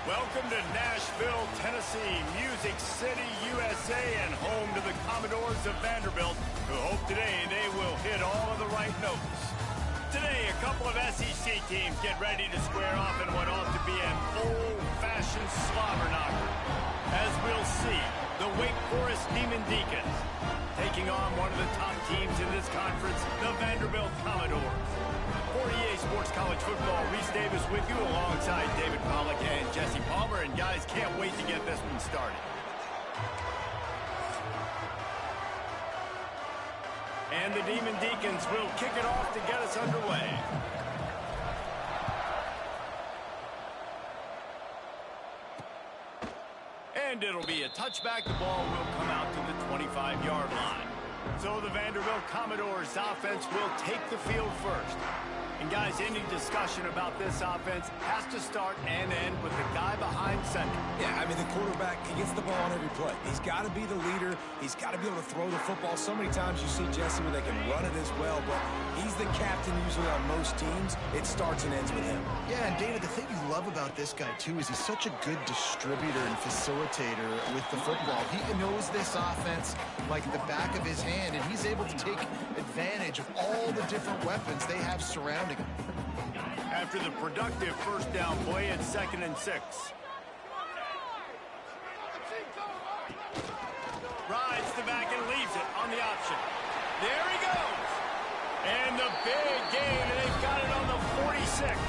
Welcome to Nashville, Tennessee, Music City, USA, and home to the Commodores of Vanderbilt, who hope today they will hit all of the right notes. Today, a couple of SEC teams get ready to square off in what ought to be an old-fashioned slobber knocker. As we'll see, the Wake Forest Demon Deacons taking on one of the top teams in this conference, the Vanderbilt Commodores. For EA Sports College Football, Reese Davis with you alongside David Pollack and Jesse Palmer. And guys, can't wait to get this one started. And the Demon Deacons will kick it off to get us underway. And it'll be a touchback. The ball will come out to the 25-yard line. So the Vanderbilt Commodores offense will take the field first. And guys, any discussion about this offense has to start and end with the guy behind center. Yeah, I mean, the quarterback, he gets the ball on every play. He's got to be the leader. He's got to be able to throw the football. So many times you see Jesse where they can run it as well, but he's the captain usually on most teams. It starts and ends with him. Yeah, and David, the thing you love about this guy, too, is he's such a good distributor and facilitator with the football. He knows this offense like the back of his hand, and he's able to take advantage of all the different weapons they have surrounding him. After the productive first down play, it's 2nd and 6. Rides the back and leaves it on the option. There he goes. And the big gain, and they've got it on the 46.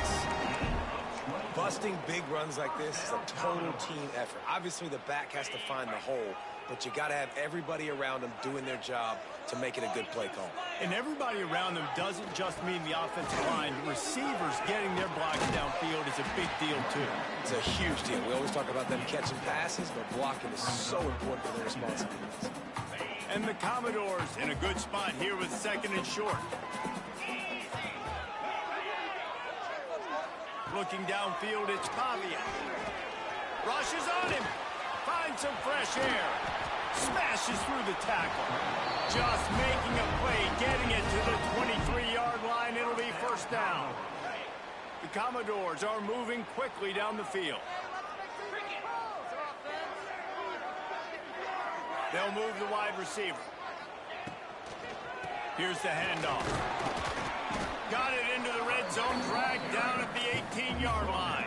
Busting big runs like this is a total team effort. Obviously, the back has to find the hole, but you got to have everybody around them doing their job to make it a good play call. And everybody around them doesn't just mean the offensive line. The receivers getting their blocks downfield is a big deal, too. It's a huge deal. We always talk about them catching passes, but blocking is so important for their responsibilities. And the Commodores in a good spot here with 2nd and short. Looking downfield, it's Pavia. Rushes on him. Finds some fresh air. Smashes through the tackle. Just making a play, getting it to the 23-yard line. It'll be first down. The Commodores are moving quickly down the field. They'll move the wide receiver. Here's the handoff. Got it into the red zone, dragged down at the 18-yard line.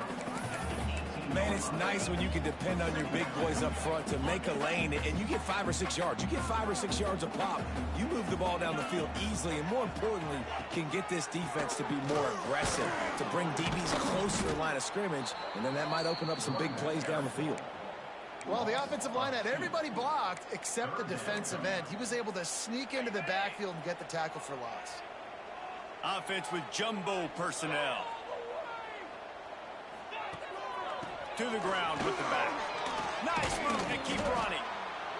Man, it's nice when you can depend on your big boys up front to make a lane, and you get 5 or 6 yards. You get 5 or 6 yards a pop. You move the ball down the field easily, and more importantly, can get this defense to be more aggressive, to bring DBs close to the line of scrimmage, and then that might open up some big plays down the field. Well, the offensive line had everybody blocked except the defensive end. He was able to sneak into the backfield and get the tackle for loss. Offense with jumbo personnel. To the ground with the back. Nice move to keep running.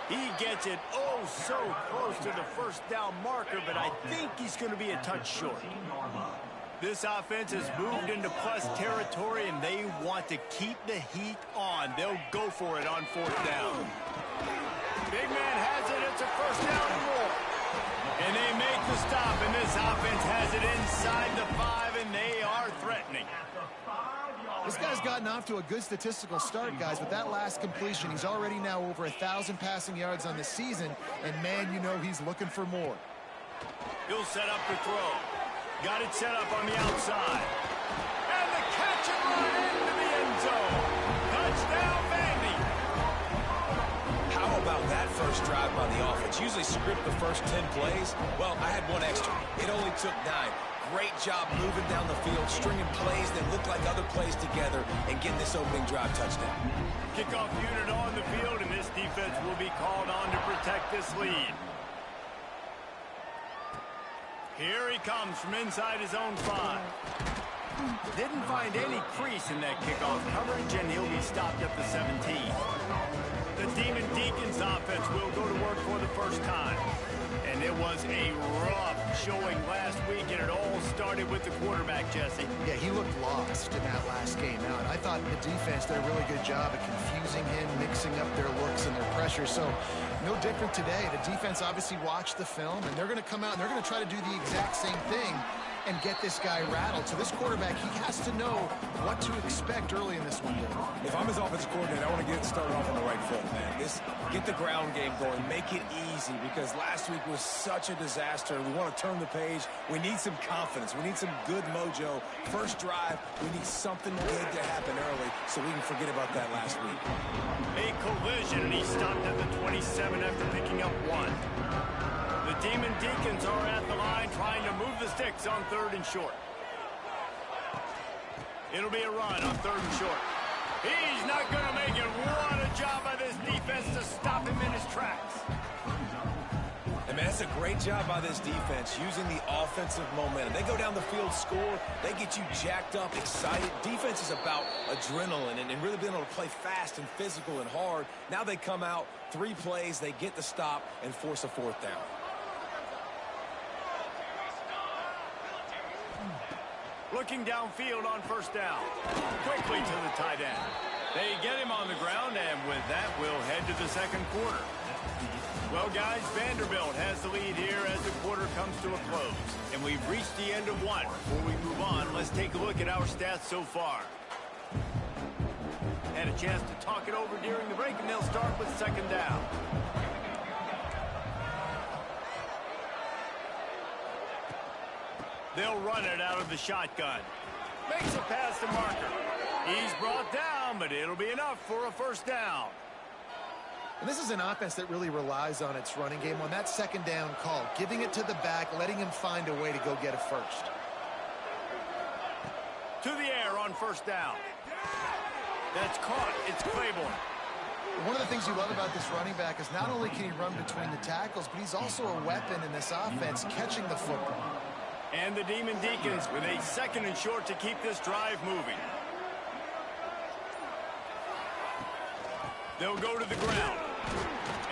He gets it oh so close to the first down marker, but I think he's going to be a touch short. This offense has moved into plus territory, and they want to keep the heat on. They'll go for it on 4th down. Big man has it. It's a first down and more. And they make the stop, and this offense has it inside the 5, and they are threatening. This guy's gotten off to a good statistical start, guys. With that last completion, he's already now over 1,000 passing yards on the season, and man, you know he's looking for more. He'll set up to throw. Got it set up on the outside. And the catch and run into the end zone. Touchdown, Vandy. How about that first drive by the offense? Usually script the first 10 plays. Well, I had one extra. It only took 9. Great job moving down the field, stringing plays that look like other plays together, and getting this opening drive touchdown. Kickoff unit on the field, and this defense will be called on to protect this lead. Here he comes from inside his own 5. Didn't find any crease in that kickoff coverage, and he'll be stopped at the 17. The Demon Deacons offense will go to work for the first time. And it was a rough showing last week, and it all started with the quarterback, Jesse. Yeah, he looked lost in that last game out. I thought the defense did a really good job of confusing him, mixing up their looks and their pressure. So no different today. The defense obviously watched the film, and they're going to come out and they're going to try to do the exact same thing. and get this guy rattled. So this quarterback, he has to know what to expect early in this one. If I'm his offensive coordinator, I want to get started off on the right foot, man. Get the ground game going. Make it easy, because last week was such a disaster. We want to turn the page. We need some confidence. We need some good mojo. First drive, we need something good to happen early so we can forget about that last week. A collision, and he stopped at the 27 after picking up 1. The Demon Deacons are at the line trying to move the sticks on 3rd and short. It'll be a run on 3rd and short. He's not going to make it. What a job by this defense to stop him in his tracks. And man, it's a great job by this defense using the offensive momentum. They go down the field, score, they get you jacked up, excited. Defense is about adrenaline and really being able to play fast and physical and hard. Now they come out, 3 plays, they get the stop and force a 4th down. Looking downfield on 1st down. Quickly to the tight end. They get him on the ground, and with that, we'll head to the 2nd quarter. Well, guys, Vanderbilt has the lead here as the quarter comes to a close. And we've reached the end of 1. Before we move on, let's take a look at our stats so far. Had a chance to talk it over during the break, and they'll start with 2nd down. They'll run it out of the shotgun. Makes a pass to Marker. He's brought down, but it'll be enough for a 1st down. And this is an offense that really relies on its running game on that 2nd down call, giving it to the back, letting him find a way to go get a 1st. To the air on 1st down. That's caught. It's Claiborne. One of the things you love about this running back is not only can he run between the tackles, but he's also a weapon in this offense, catching the football. And the Demon Deacons with a 2nd and short to keep this drive moving. They'll go to the ground.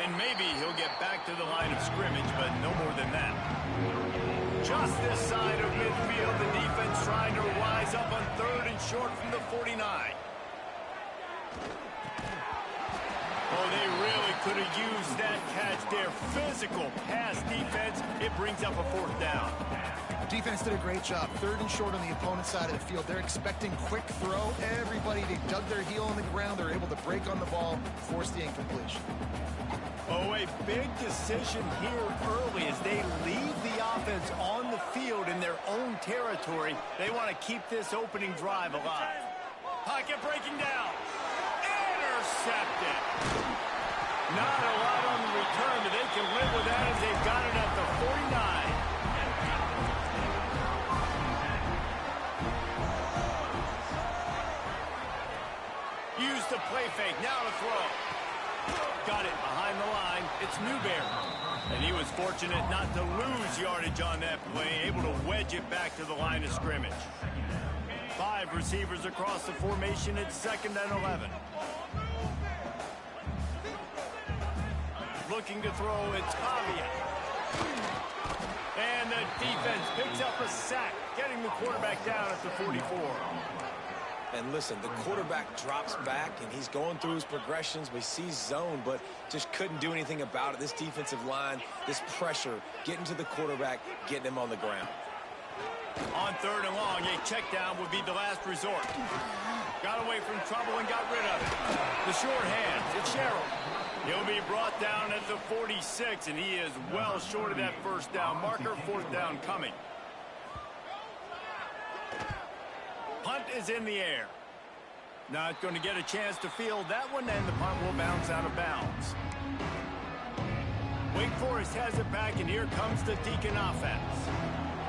And maybe he'll get back to the line of scrimmage, but no more than that. Just this side of midfield, the defense trying to rise up on 3rd and short from the 49. Oh, they really could have used that catch there. Physical pass defense. It brings up a 4th down. Defense did a great job. 3rd and short on the opponent's side of the field. They're expecting quick throw. Everybody, they dug their heel on the ground. They're able to break on the ball, force the incompletion. Oh, a big decision here early as they leave the offense on the field in their own territory. They want to keep this opening drive alive. Pocket breaking down. Intercepted. Not a lot on the return, but they can live with that as they've got it at the 49. Use the play fake, now to throw. Got it behind the line. It's Newberry. And he was fortunate not to lose yardage on that play, able to wedge it back to the line of scrimmage. 5 receivers across the formation. It's 2nd and 11. Looking to throw, it's Pavia. And the defense picks up a sack, getting the quarterback down at the 44. And listen, the quarterback drops back, and he's going through his progressions. We see zone, but just couldn't do anything about it. This defensive line, this pressure, getting to the quarterback, getting him on the ground. On 3rd and long, a check down would be the last resort. Got away from trouble and got rid of it. The short hands, it's Sherrill. He'll be brought down at the 46, and he is well short of that 1st down marker. 4th down coming. Punt is in the air. Not going to get a chance to field that one, and the punt will bounce out of bounds. Wake Forest has it back, and here comes the Deacon offense.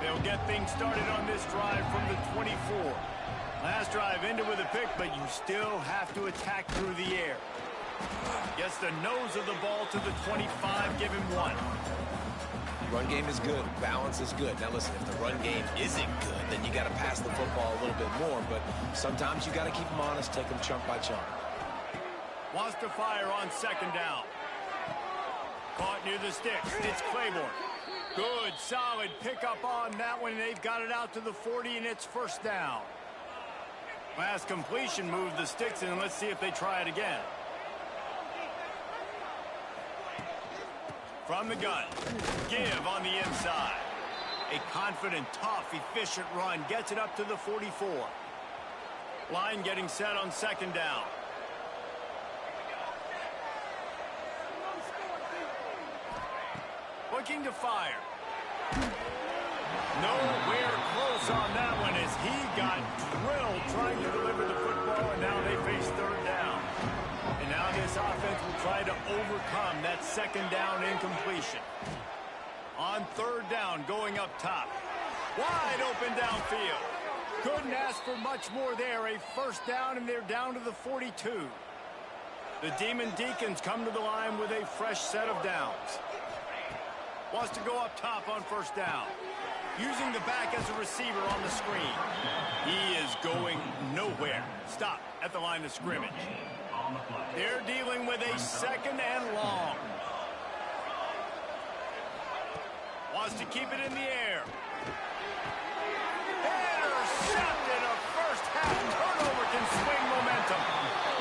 They'll get things started on this drive from the 24. Last drive ended with a pick, but you still have to attack through the air. Gets the nose of the ball to the 25, give him 1. Run game is good. Balance is good. Now, listen, if the run game isn't good, then you got to pass the football a little bit more. But sometimes you got to keep them honest, take them chunk by chunk. Wants to fire on 2nd down. Caught near the sticks. It's Claiborne. Good, solid pickup on that one. They've got it out to the 40, and it's 1st down. Last completion moved the sticks, and let's see if they try it again. From the gun. Give on the inside. A confident, tough, efficient run gets it up to the 44. Line getting set on second down. Looking to fire. Nowhere close on that one as he got drilled trying to deliver the football, and now they face third down. And now this offense will try to overcome that second down incompletion. On third down, going up top. Wide open downfield. Couldn't ask for much more there. A first down, and they're down to the 42. The Demon Deacons come to the line with a fresh set of downs. Wants to go up top on first down. Using the back as a receiver on the screen. He is going nowhere. Stop at the line of scrimmage. They're dealing with a second and long. Wants to keep it in the air. Intercepted. A first half turnover can swing momentum.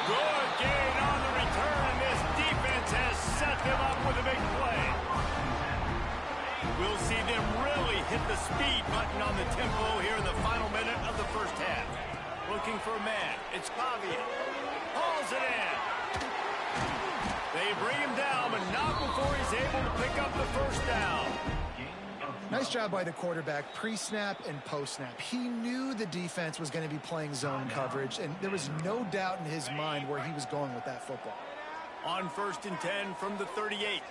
Good gain on the return, and this defense has set them up with a big play. We'll see them really hit the speed button on the tempo here in the final minute of the first half. Looking for a man. It's Pavia. Hauls it in. They bring him down, but not before he's able to pick up the first down. Nice job by the quarterback, pre-snap and post-snap. He knew the defense was going to be playing zone coverage, and there was no doubt in his mind where he was going with that football. On 1st and 10 from the 38.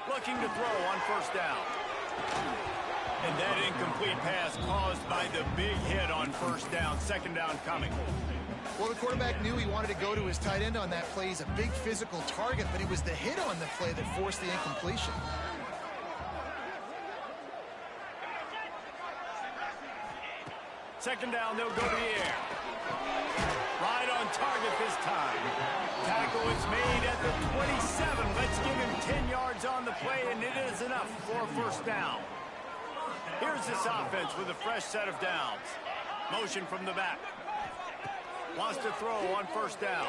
Looking to throw on first down. And that incomplete pass caused by the big hit on first down. Second down coming. Well, the quarterback knew he wanted to go to his tight end on that play. He's a big physical target, but it was the hit on the play that forced the incompletion. Second down, they'll go to the air. Right on target this time. Tackle is made at the 27. Let's give him 10 yards on the play, and it is enough for a first down. Here's this offense with a fresh set of downs. Motion from the back. Wants to throw on first down.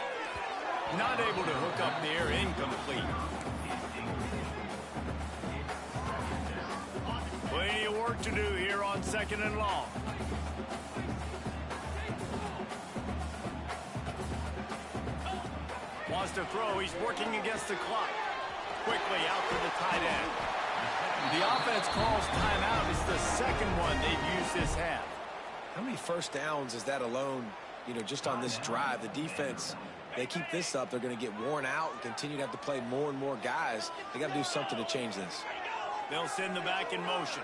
Not able to hook up the air, incomplete. Plenty of work to do here on second and long. Wants to throw. He's working against the clock. Quickly out to the tight end. The offense calls timeout. It's the second one they've used this half. How many first downs is that alone, just on this drive? The defense, they keep this up, they're going to get worn out and continue to have to play more and more guys. They got to do something to change this. They'll send the back in motion.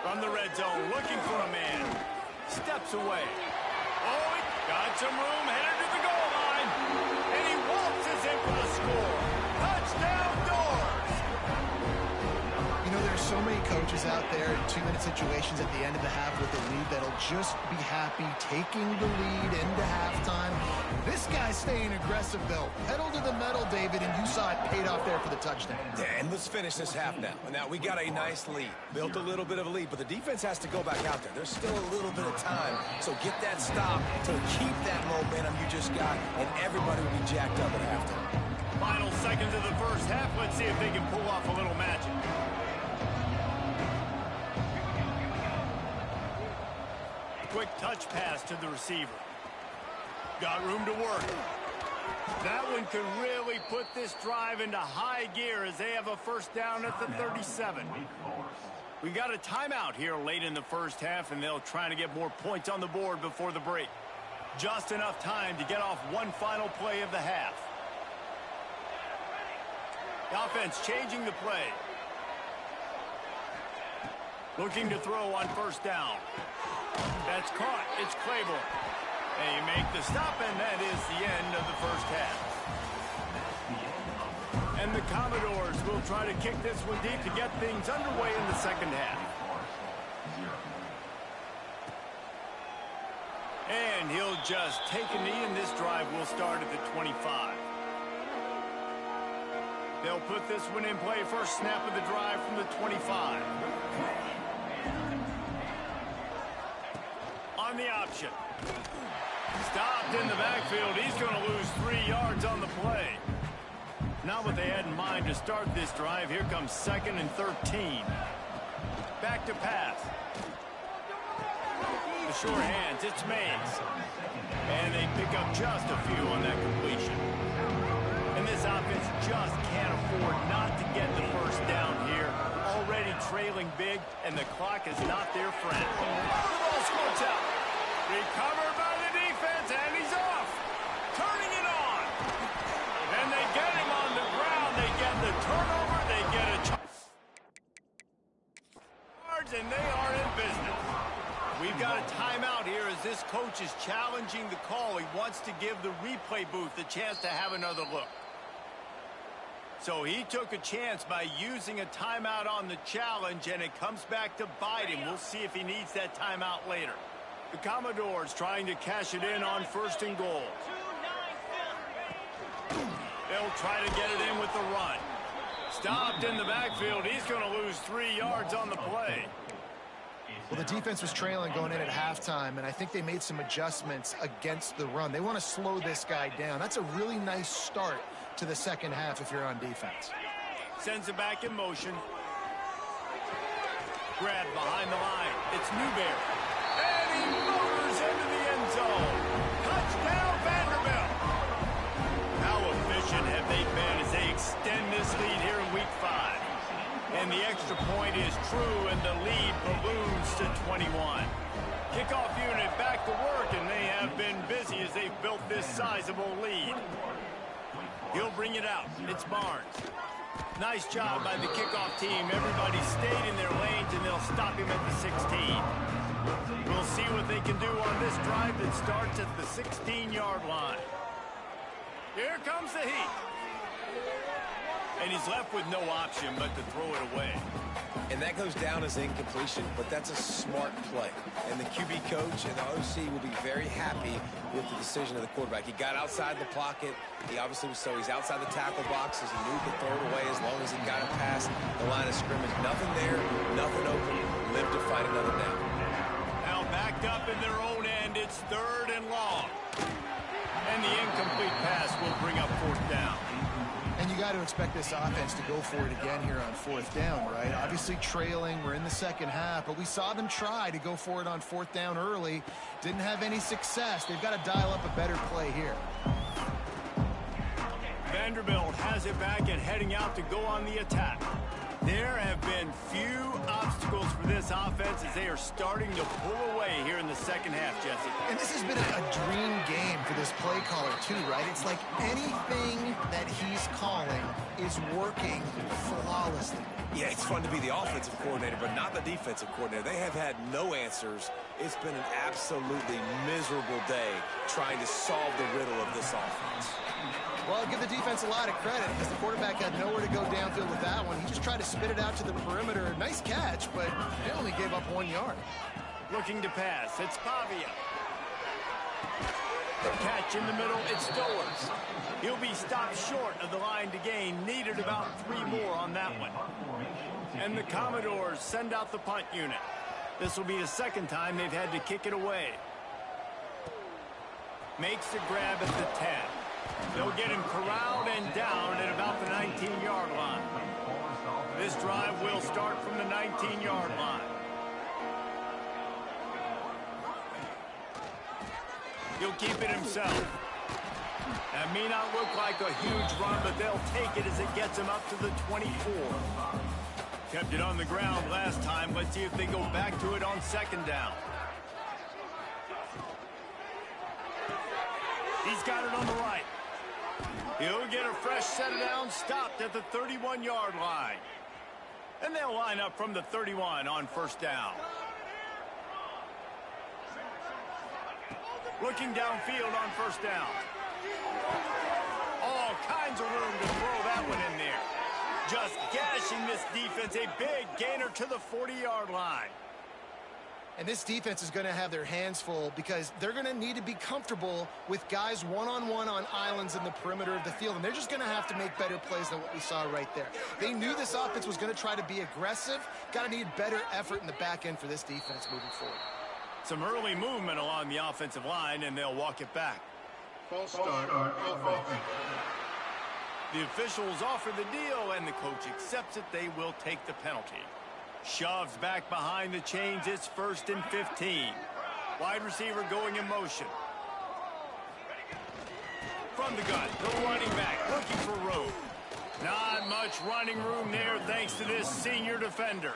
From the red zone, looking for a man. Steps away. Oh, he got some room, headed to the goal line. And he waltzes in for the score. Touchdown, Doors! There's so many coaches out there in 2-minute situations at the end of the half with the lead that'll just be happy taking the lead into halftime. This guy's staying aggressive, though. Pedal to the metal, David, and you saw it paid off there for the touchdown. Yeah, and let's finish this half now. Now, we got a nice lead. Built a little bit of a lead, but the defense has to go back out there. There's still a little bit of time, so get that stop to keep that momentum you just got, and everybody will be jacked up at halftime. Final seconds of the first half. Let's see if they can pull off a little magic. Quick touch pass to the receiver. Got room to work. That one could really put this drive into high gear as they have a first down at the 37. We got a timeout here late in the first half, and they'll try to get more points on the board before the break. Just enough time to get off one final play of the half. The offense changing the play. Looking to throw on first down. That's caught. It's Claiborne. They make the stop, and that is the end of the first half. And the Commodores will try to kick this one deep to get things underway in the second half. And he'll just take a knee, and this drive will start at the 25. They'll put this one in play. First snap of the drive from the 25. On the option. Stopped in the backfield. He's going to lose 3 yards on the play. Not what they had in mind to start this drive. Here comes 2nd and 13. back to pass. The sure hands, it's Mays. And they pick up just a few on that completion. And this offense just can't afford not to get the first down here. Already trailing big, and the clock is not their friend. The ball squirts out. Recovered by the defense, and he's off. Turning it on. Then they get him on the ground. They get the turnover. They get a charge, and they are in business. We've got a timeout here as this coach is challenging the call. He wants to give the replay booth a chance to have another look. So he took a chance by using a timeout on the challenge, and it comes back to bite him. We'll see if he needs that timeout later. The Commodores trying to cash it in on 1st and goal. They'll try to get it in with the run. Stopped in the backfield. He's going to lose 3 yards on the play. Well, the defense was trailing going in at halftime, and I think they made some adjustments against the run. They want to slow this guy down. That's a really nice start to the second half if you're on defense. Sends it back in motion. Grab behind the line. It's Newberry. And he motors into the end zone. Touchdown, Vanderbilt. How efficient have they been as they extend this lead here in Week 5? And the extra point is true, and the lead balloons to 21. Kickoff unit back to work, and they have been busy as they've built this sizable lead. He'll bring it out. It's Barnes. Nice job by the kickoff team. Everybody stayed in their lanes, and they'll stop him at the 16. We'll see what they can do on this drive that starts at the 16-yard line. Here comes the heat. And he's left with no option but to throw it away. And that goes down as incompletion, but that's a smart play. And the QB coach and the OC will be very happy with the decision of the quarterback. He got outside the pocket. He obviously was so he's outside the tackle boxes. He knew he could throw it away as long as he got it past the line of scrimmage. Nothing there, nothing open. Live to fight another down. Now backed up in their own end. It's 3rd and long. And the incomplete pass will bring up 4th down. And you got to expect this offense to go for it again here on 4th down, right? Obviously trailing, we're in the second half, but we saw them try to go for it on 4th down early. Didn't have any success. They've got to dial up a better play here. Vanderbilt has it back and heading out to go on the attack. There have been few obstacles for this offense as they are starting to pull away here in the second half, Jesse. And this has been a dream game for this play caller, too, right? It's like anything that he's calling is working flawlessly. Yeah, it's fun to be the offensive coordinator, but not the defensive coordinator. They have had no answers. It's been an absolutely miserable day trying to solve the riddle of this offense. Well, I'll give the defense a lot of credit because the quarterback had nowhere to go downfield with that one. He just tried to spit it out to the perimeter. Nice catch, but they only gave up 1 yard. Looking to pass. It's Pavia. Catch in the middle. It's Stowers. He'll be stopped short of the line to gain. Needed about 3 more on that one. And the Commodores send out the punt unit. This will be the second time they've had to kick it away. Makes the grab at the 10. They'll get him corralled and down at about the 19-yard line. This drive will start from the 19-yard line. He'll keep it himself. That may not look like a huge run, but they'll take it as it gets him up to the 24. Kept it on the ground last time. Let's see if they go back to it on 2nd down. He's got it on the right. He'll get a fresh set down, stopped at the 31-yard line. And they'll line up from the 31 on 1st down. Looking downfield on 1st down. All kinds of room to throw that one in there. Just gashing this defense, a big gainer to the 40-yard line. And this defense is going to have their hands full because they're going to need to be comfortable with guys one-on-one on islands in the perimeter of the field. And they're just going to have to make better plays than what we saw right there. They knew this offense was going to try to be aggressive. Got to need better effort in the back end for this defense moving forward. Some early movement along the offensive line, and they'll walk it back. False start. The officials offer the deal, and the coach accepts it. They will take the penalty. Shoves back behind the chains. It's 1st and 15. Wide receiver going in motion. From the gun, the running back looking for room. Not much running room there thanks to this senior defender.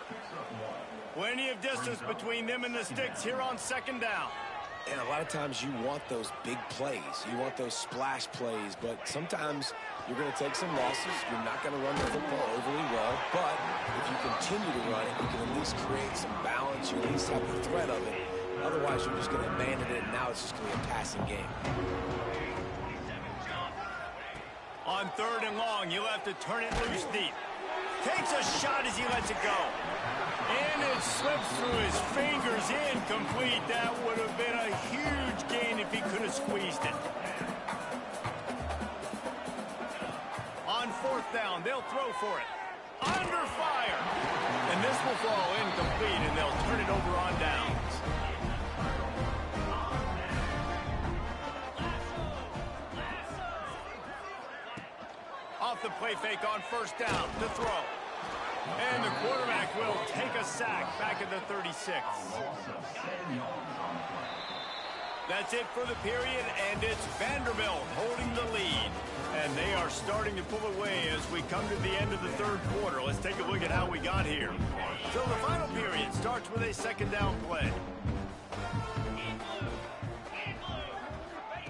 Plenty of distance between them and the sticks here on 2nd down. And a lot of times you want those big plays. You want those splash plays, but sometimes you're going to take some losses. You're not going to run the football overly well, but if you continue to run it, you can at least create some balance. You at least have the threat of it. Otherwise, you're just going to abandon it, and now it's just going to be a passing game. On 3rd and long, you'll have to turn it loose deep. Takes a shot as he lets it go. And it slips through his fingers, incomplete. That would have been a huge gain if he could have squeezed it. On 4th down, they'll throw for it. Under fire. And this will fall incomplete, and they'll turn it over on downs. Off the play fake on 1st down to throw. And the quarterback will take a sack back at the 36. That's it for the period, and it's Vanderbilt holding the lead. And they are starting to pull away as we come to the end of the 3rd quarter. Let's take a look at how we got here. So the final period starts with a 2nd down play.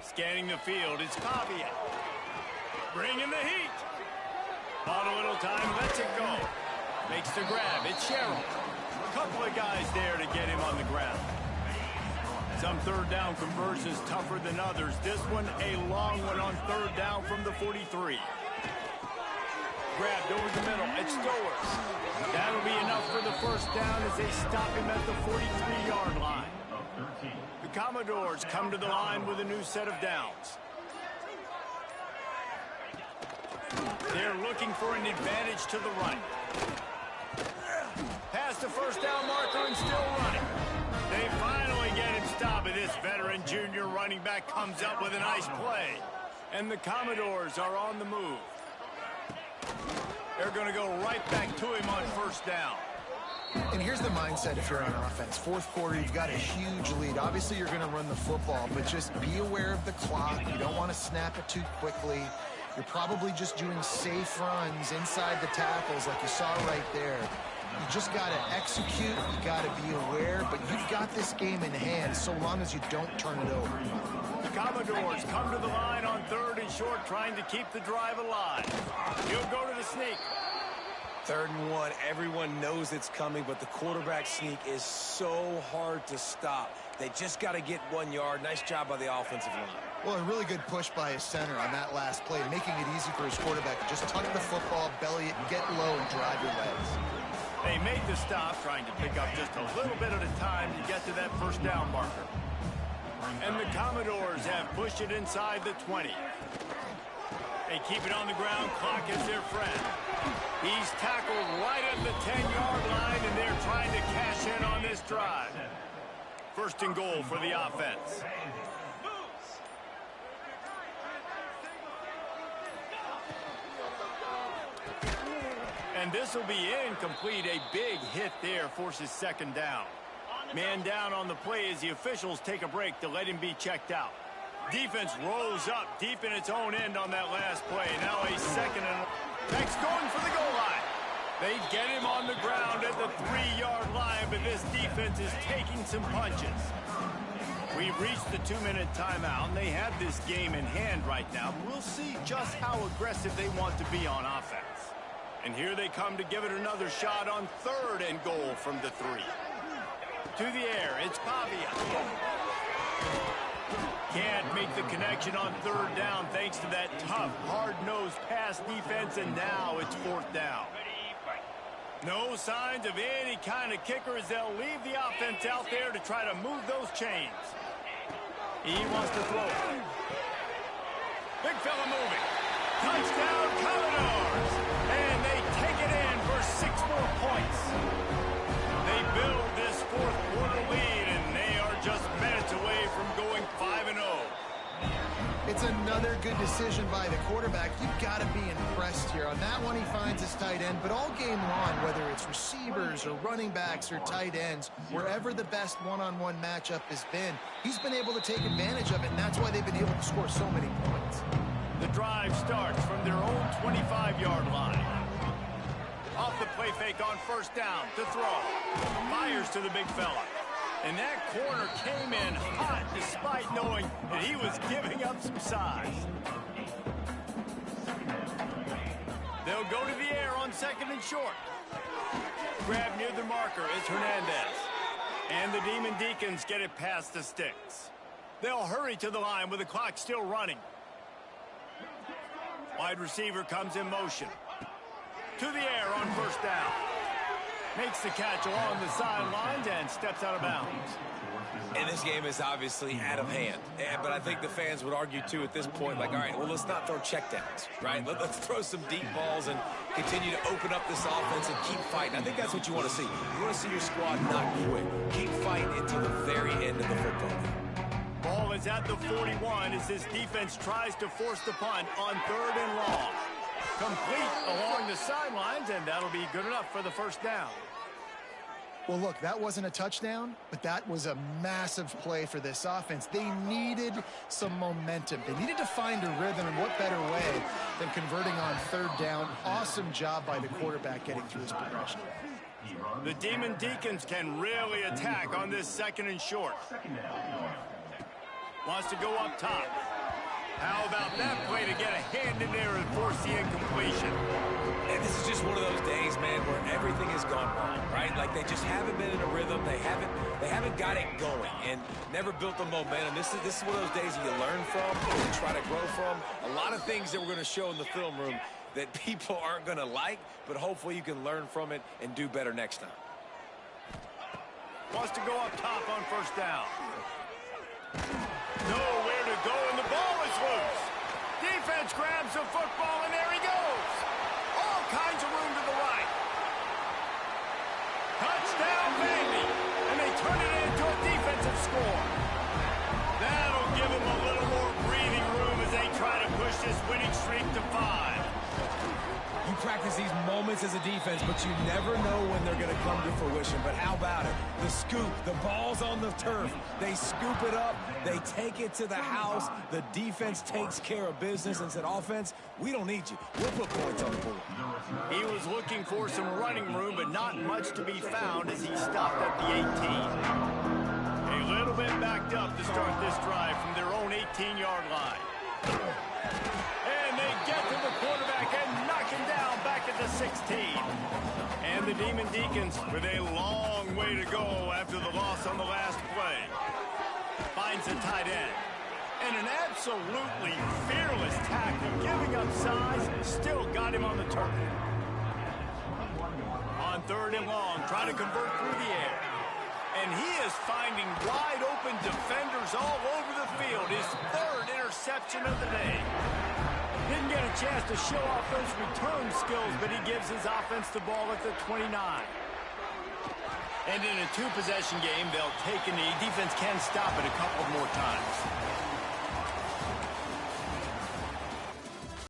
Scanning the field, it's Pavia. Bringing the heat. Bought a little time, lets it go. Makes the grab, it's Sherrill. A couple of guys there to get him on the ground. Some 3rd down conversions tougher than others. This one, a long one on 3rd down from the 43. Grabbed over the middle, it's Stowers. That'll be enough for the 1st down as they stop him at the 43-yard line. The Commodores come to the line with a new set of downs. They're looking for an advantage to the right. Past the 1st down marker and still running. They finally get him stopped, and this veteran junior running back comes up with a nice play. And the Commodores are on the move. They're going to go right back to him on 1st down. And here's the mindset if you're on offense. 4th quarter, you've got a huge lead. Obviously, you're going to run the football, but just be aware of the clock. You don't want to snap it too quickly. You're probably just doing safe runs inside the tackles like you saw right there. You just got to execute. You got to be aware, but you've got this game in hand so long as you don't turn it over. The Commodores come to the line on 3rd and short, trying to keep the drive alive. He'll go to the sneak. 3rd and 1, everyone knows it's coming, but the quarterback sneak is so hard to stop. They just got to get 1 yard. Nice job by the offensive line. Well, a really good push by his center on that last play, making it easy for his quarterback to just tuck the football, belly it, get low, and drive your legs. They made the stop, trying to pick up just a little bit at a time to get to that 1st down marker. And the Commodores have pushed it inside the 20. They keep it on the ground. Clock is their friend. He's tackled right at the 10-yard line, and they're trying to cash in on this drive. 1st and goal for the offense. And this will be incomplete. A big hit there forces 2nd down. Man down on the play as the officials take a break to let him be checked out. Defense rolls up deep in its own end on that last play. Now a 2nd and next going for the goal line. They get him on the ground at the 3-yard line, but this defense is taking some punches. We've reached the 2-minute timeout, and they have this game in hand right now. We'll see just how aggressive they want to be on offense. And here they come to give it another shot on 3rd and goal from the 3. To the air, it's Pavia. Can't make the connection on 3rd down thanks to that tough, hard-nosed pass defense, and now it's 4th down. No signs of any kind of kicker as they'll leave the offense out there to try to move those chains. He wants to throw it. Big fella moving. Touchdown, Commodores! And they take it in for 6 more points. They build this 4th quarter lead, and they are just minutes away from going 5-0. It's another good decision by the quarterback. You've got to be impressed here. On that one, he finds his tight end, but all game long, whether it's receivers or running backs or tight ends, wherever the best one-on-one matchup has been, he's been able to take advantage of it, and that's why they've been able to score so many points. The drive starts from their own 25-yard line. Off the play fake on first down to throw. Fires to the big fella. And that corner came in hot despite knowing that he was giving up some size. They'll go to the air on second and short. Grab near the marker is Hernandez. And the Demon Deacons get it past the sticks. They'll hurry to the line with the clock still running. Wide receiver comes in motion. To the air on first down. Makes the catch along the sidelines and steps out of bounds. And this game is obviously out of hand. But I think the fans would argue, too, at this point, like, all right, well, let's not throw checkdowns, right? Let's throw some deep balls and continue to open up this offense and keep fighting. I think that's what you want to see. You want to see your squad not quit. Keep fighting until the very end of the football game. Ball is at the 41 as this defense tries to force the punt on third and long. Complete along the sidelines, and that'll be good enough for the first down. Well, look, that wasn't a touchdown, but that was a massive play for this offense. They needed some momentum. They needed to find a rhythm, and what better way than converting on third down. Awesome job by the quarterback getting through his progression. The Demon Deacons can really attack on this second and short. Wants to go up top. How about that play to get a hand in there and force the incompletion? And this is just one of those days, man, where everything has gone wrong, right? Like they just haven't been in a rhythm. They haven't got it going and never built the momentum. This is one of those days that you learn from, you try to grow from. A lot of things that we're going to show in the film room that people aren't going to like, but hopefully you can learn from it and do better next time. Wants to go up top on first down. Nowhere to go, and the ball is loose. Defense grabs the football, and there he goes. All kinds of room to the right. Touchdown, baby. And they turn it into a defensive score. That'll give them a little more breathing room as they try to push this winning streak to 5. You practice these moments as a defense, but you never know when they're going to come to fruition. But how about it? The scoop, the ball's on the turf. They scoop it up. They take it to the house. The defense takes care of business and said, offense, we don't need you. We'll put points on the board. He was looking for some running room, but not much to be found as he stopped at the 18. A little bit backed up to start this drive from their own 18-yard line. And they get to the quarterback and knock him down back at the 16. And the Demon Deacons with a long way to go after the loss on the last play. Finds a tight end. And an absolutely fearless tackle, giving up size, still got him on the turf. On third and long, trying to convert through the air. And he is finding wide open defenders all over the field. His third interception of the day. Didn't get a chance to show off those return skills, but he gives his offense the ball at the 29. And in a two-possession game, they'll take a knee. Defense can stop it a couple more times.